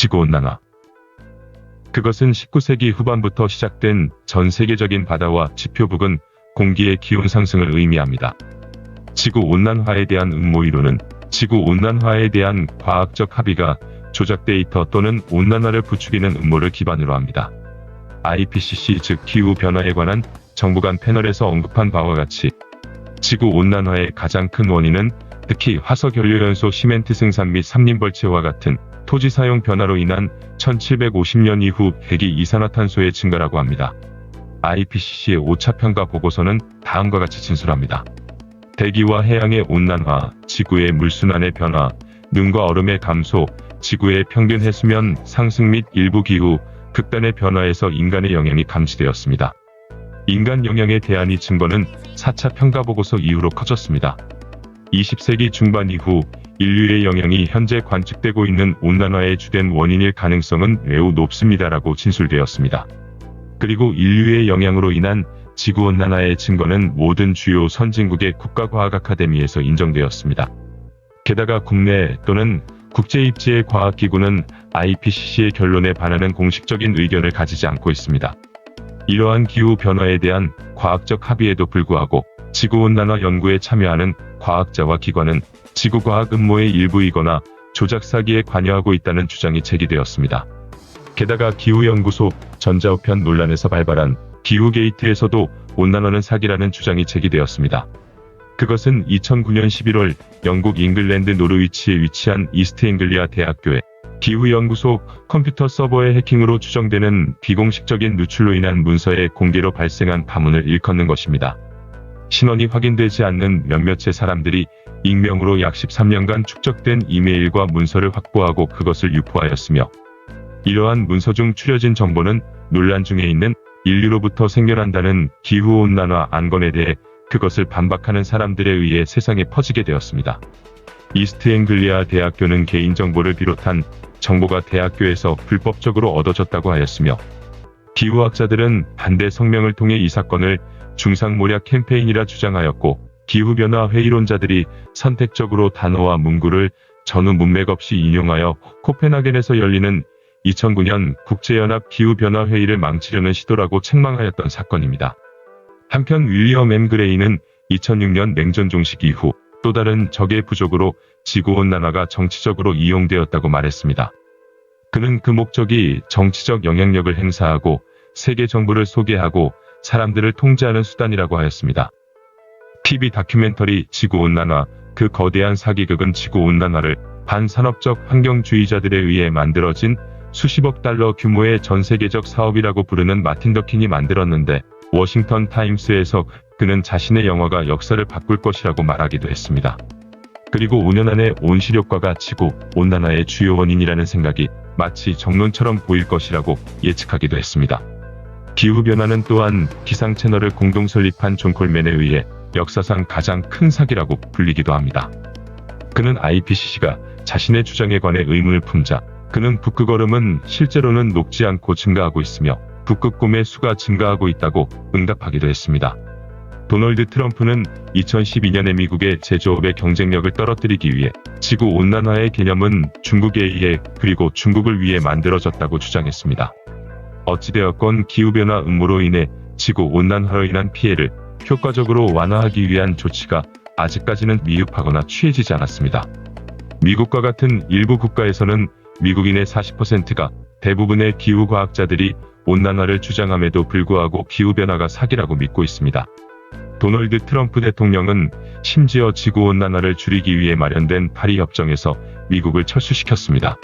지구온난화. 그것은 19세기 후반부터 시작된 전 세계적인 바다와 지표 부근 공기의 기온 상승을 의미합니다. 지구온난화에 대한 음모이론은 지구온난화에 대한 과학적 합의가 조작 데이터 또는 온난화를 부추기는 음모를 기반으로 합니다. IPCC 즉 기후변화에 관한 정부 간 패널에서 언급한 바와 같이 지구온난화의 가장 큰 원인은 특히 화석연료연소 시멘트 생산 및 삼림벌채와 같은 토지 사용 변화로 인한 1750년 이후 대기 이산화탄소의 증가라고 합니다. IPCC의 5차 평가 보고서는 다음과 같이 진술합니다. 대기와 해양의 온난화, 지구의 물순환의 변화, 눈과 얼음의 감소, 지구의 평균 해수면 상승 및 일부 기후, 극단의 변화에서 인간의 영향이 감지되었습니다. 인간 영향에 대한 이 증거는 4차 평가 보고서 이후로 커졌습니다. 20세기 중반 이후 인류의 영향이 현재 관측되고 있는 온난화의 주된 원인일 가능성은 매우 높습니다라고 진술되었습니다. 그리고 인류의 영향으로 인한 지구온난화의 증거는 모든 주요 선진국의 국가과학 아카데미에서 인정되었습니다. 게다가 국내 또는 국제입지의 과학기구는 IPCC의 결론에 반하는 공식적인 의견을 가지지 않고 있습니다. 이러한 기후변화에 대한 과학적 합의에도 불구하고 지구온난화 연구에 참여하는 과학자와 기관은 지구과학 음모의 일부이거나 조작 사기에 관여하고 있다는 주장이 제기되었습니다. 게다가 기후연구소 전자우편 논란에서 발발한 기후게이트에서도 온난화는 사기라는 주장이 제기되었습니다. 그것은 2009년 11월 영국 잉글랜드 노르위치에 위치한 이스트 앵글리아 대학교의 기후연구소 컴퓨터 서버의 해킹으로 추정되는 비공식적인 누출로 인한 문서의 공개로 발생한 파문을 일컫는 것입니다. 신원이 확인되지 않는 몇몇의 사람들이 익명으로 약 13년간 축적된 이메일과 문서를 확보하고 그것을 유포하였으며 이러한 문서 중 추려진 정보는 논란 중에 있는 인류로부터 생겨난다는 기후온난화 안건에 대해 그것을 반박하는 사람들에 의해 세상에 퍼지게 되었습니다. 이스트 앵글리아 대학교는 개인정보를 비롯한 정보가 대학교에서 불법적으로 얻어졌다고 하였으며 기후학자들은 반대 성명을 통해 이 사건을 중상모략 캠페인이라 주장하였고 기후변화 회의론자들이 선택적으로 단어와 문구를 전후 문맥 없이 인용하여 코펜하겐에서 열리는 2009년 국제연합 기후변화회의를 망치려는 시도라고 책망하였던 사건입니다. 한편 윌리엄 M. 그레이는 2006년 냉전 종식 이후 또 다른 적의 부족으로 지구온난화가 정치적으로 이용되었다고 말했습니다. 그는 그 목적이 정치적 영향력을 행사하고 세계 정부를 소개하고 사람들을 통제하는 수단이라고 하였습니다. TV 다큐멘터리 지구온난화, 그 거대한 사기극은 지구온난화를 반산업적 환경주의자들에 의해 만들어진 수십억 달러 규모의 전 세계적 사업이라고 부르는 마틴 더킨이 만들었는데 워싱턴 타임스에서 그는 자신의 영화가 역사를 바꿀 것이라고 말하기도 했습니다. 그리고 5년 안에 온실효과가 지구온난화의 주요 원인이라는 생각이 마치 정론처럼 보일 것이라고 예측하기도 했습니다. 기후변화는 또한 기상 채널을 공동 설립한 존 콜맨에 의해 역사상 가장 큰 사기라고 불리기도 합니다. 그는 IPCC가 자신의 주장에 관해 의문을 품자 그는 북극 얼음은 실제로는 녹지 않고 증가하고 있으며 북극곰의 수가 증가하고 있다고 응답하기도 했습니다. 도널드 트럼프는 2012년에 미국의 제조업의 경쟁력을 떨어뜨리기 위해 지구온난화의 개념은 중국에 의해 그리고 중국을 위해 만들어졌다고 주장했습니다. 어찌되었건 기후변화 음모로 인해 지구온난화로 인한 피해를 효과적으로 완화하기 위한 조치가 아직까지는 미흡하거나 취해지지 않았습니다. 미국과 같은 일부 국가에서는 미국인의 40%가 대부분의 기후과학자들이 온난화를 주장함에도 불구하고 기후변화가 사기라고 믿고 있습니다. 도널드 트럼프 대통령은 심지어 지구온난화를 줄이기 위해 마련된 파리 협정에서 미국을 철수시켰습니다.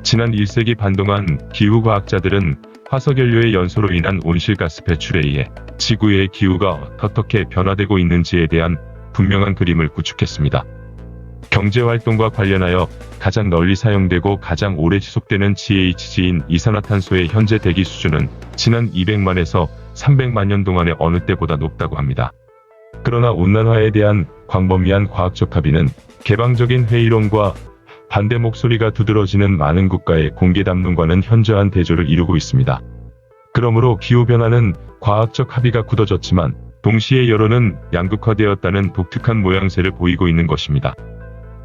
지난 1세기 반 동안 기후과학자들은 화석연료의 연소로 인한 온실가스 배출에 의해 지구의 기후가 어떻게 변화되고 있는지에 대한 분명한 그림을 구축했습니다. 경제활동과 관련하여 가장 널리 사용되고 가장 오래 지속되는 GHG인 이산화탄소의 현재 대기 수준은 지난 200만에서 300만 년 동안의 어느 때보다 높다고 합니다. 그러나 온난화에 대한 광범위한 과학적 합의는 개방적인 회의론과 반대 목소리가 두드러지는 많은 국가의 공개 담론과는 현저한 대조를 이루고 있습니다. 그러므로 기후변화는 과학적 합의가 굳어졌지만 동시에 여론은 양극화되었다는 독특한 모양새를 보이고 있는 것입니다.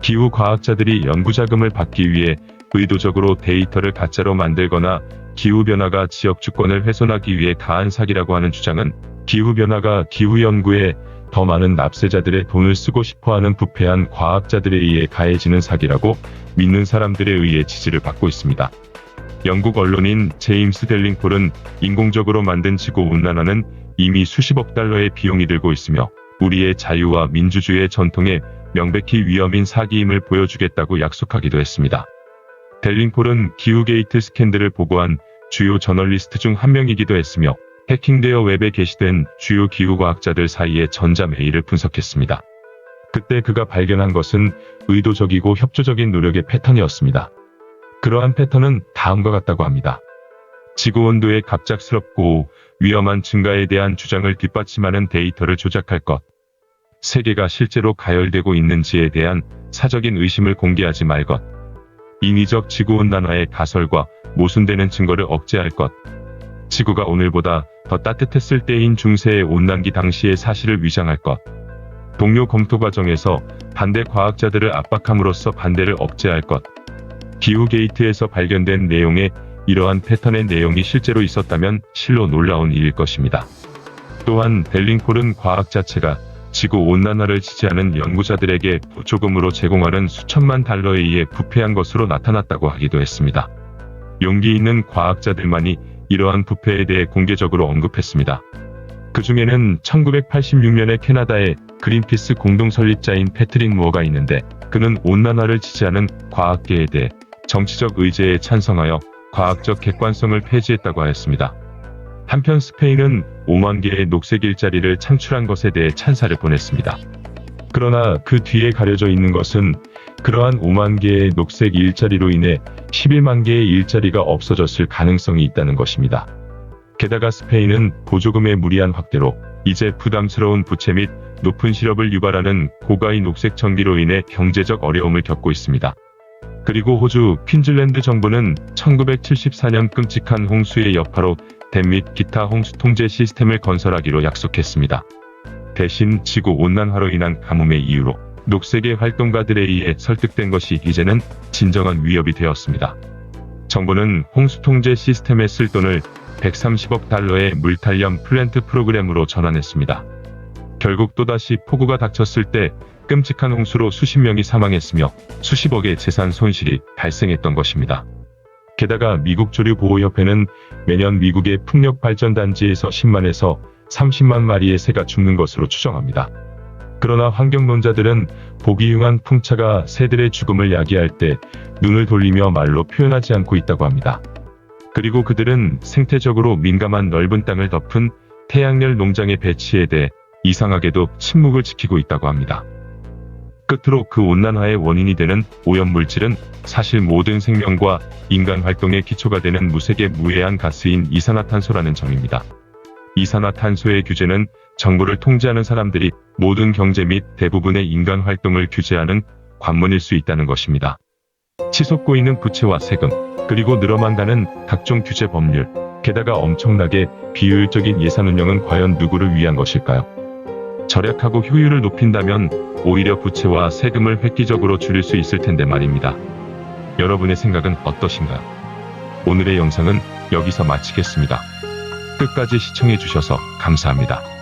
기후 과학자들이 연구자금을 받기 위해 의도적으로 데이터를 가짜로 만들거나 기후변화가 지역 주권을 훼손하기 위해 가한 사기라고 하는 주장은 기후변화가 기후연구에 더 많은 납세자들의 돈을 쓰고 싶어하는 부패한 과학자들에 의해 가해지는 사기라고 믿는 사람들에 의해 지지를 받고 있습니다. 영국 언론인 제임스 델링폴은 인공적으로 만든 지구온난화는 이미 수십억 달러의 비용이 들고 있으며 우리의 자유와 민주주의의 전통에 명백히 위험인 사기임을 보여주겠다고 약속하기도 했습니다. 델링폴은 기후게이트 스캔들을 보고한 주요 저널리스트 중 한 명이기도 했으며 해킹되어 웹에 게시된 주요 기후과학자들 사이의 전자메일을 분석했습니다. 그때 그가 발견한 것은 의도적이고 협조적인 노력의 패턴이었습니다. 그러한 패턴은 다음과 같다고 합니다. 지구온도의 갑작스럽고 위험한 증가에 대한 주장을 뒷받침하는 데이터를 조작할 것. 세계가 실제로 가열되고 있는지에 대한 사적인 의심을 공개하지 말 것. 인위적 지구온난화의 가설과 모순되는 증거를 억제할 것. 지구가 오늘보다 더 따뜻했을 때인 중세의 온난기 당시의 사실을 위장할 것. 동료 검토 과정에서 반대 과학자들을 압박함으로써 반대를 억제할 것. 기후게이트에서 발견된 내용에 이러한 패턴의 내용이 실제로 있었다면 실로 놀라운 일일 것입니다. 또한 델링폴은 과학 자체가 지구온난화를 지지하는 연구자들에게 보조금으로 제공하는 수천만 달러에 의해 부패한 것으로 나타났다고 하기도 했습니다. 용기 있는 과학자들만이 이러한 부패에 대해 공개적으로 언급했습니다. 그 중에는 1986년에 캐나다의 그린피스 공동 설립자인 패트릭 무어가 있는데 그는 온난화를 지지하는 과학계에 대해 정치적 의제에 찬성하여 과학적 객관성을 폐지했다고 하였습니다. 한편 스페인은 5만 개의 녹색 일자리를 창출한 것에 대해 찬사를 보냈습니다. 그러나 그 뒤에 가려져 있는 것은 그러한 5만 개의 녹색 일자리로 인해 11만 개의 일자리가 없어졌을 가능성이 있다는 것입니다. 게다가 스페인은 보조금의 무리한 확대로 이제 부담스러운 부채 및 높은 실업을 유발하는 고가의 녹색 전기로 인해 경제적 어려움을 겪고 있습니다. 그리고 호주 퀸즐랜드 정부는 1974년 끔찍한 홍수의 여파로 댐 및 기타 홍수 통제 시스템을 건설하기로 약속했습니다. 대신 지구온난화로 인한 가뭄의 이유로 녹색의 활동가들에 의해 설득된 것이 이제는 진정한 위협이 되었습니다. 정부는 홍수 통제 시스템에 쓸 돈을 130억 달러의 물탄력 플랜트 프로그램으로 전환했습니다. 결국 또다시 폭우가 닥쳤을 때 끔찍한 홍수로 수십 명이 사망했으며 수십억의 재산 손실이 발생했던 것입니다. 게다가 미국 조류보호협회는 매년 미국의 풍력발전단지에서 10만에서 30만 마리의 새가 죽는 것으로 추정합니다. 그러나 환경론자들은 보기 흉한 풍차가 새들의 죽음을 야기할 때 눈을 돌리며 말로 표현하지 않고 있다고 합니다. 그리고 그들은 생태적으로 민감한 넓은 땅을 덮은 태양열 농장의 배치에 대해 이상하게도 침묵을 지키고 있다고 합니다. 끝으로 그 온난화의 원인이 되는 오염물질은 사실 모든 생명과 인간 활동의 기초가 되는 무색의 무해한 가스인 이산화탄소라는 점입니다. 이산화탄소의 규제는 정부를 통제하는 사람들이 모든 경제 및 대부분의 인간 활동을 규제하는 관문일 수 있다는 것입니다. 치솟고 있는 부채와 세금, 그리고 늘어만 가는 각종 규제 법률, 게다가 엄청나게 비효율적인 예산 운영은 과연 누구를 위한 것일까요? 절약하고 효율을 높인다면 오히려 부채와 세금을 획기적으로 줄일 수 있을 텐데 말입니다. 여러분의 생각은 어떠신가요? 오늘의 영상은 여기서 마치겠습니다. 끝까지 시청해주셔서 감사합니다.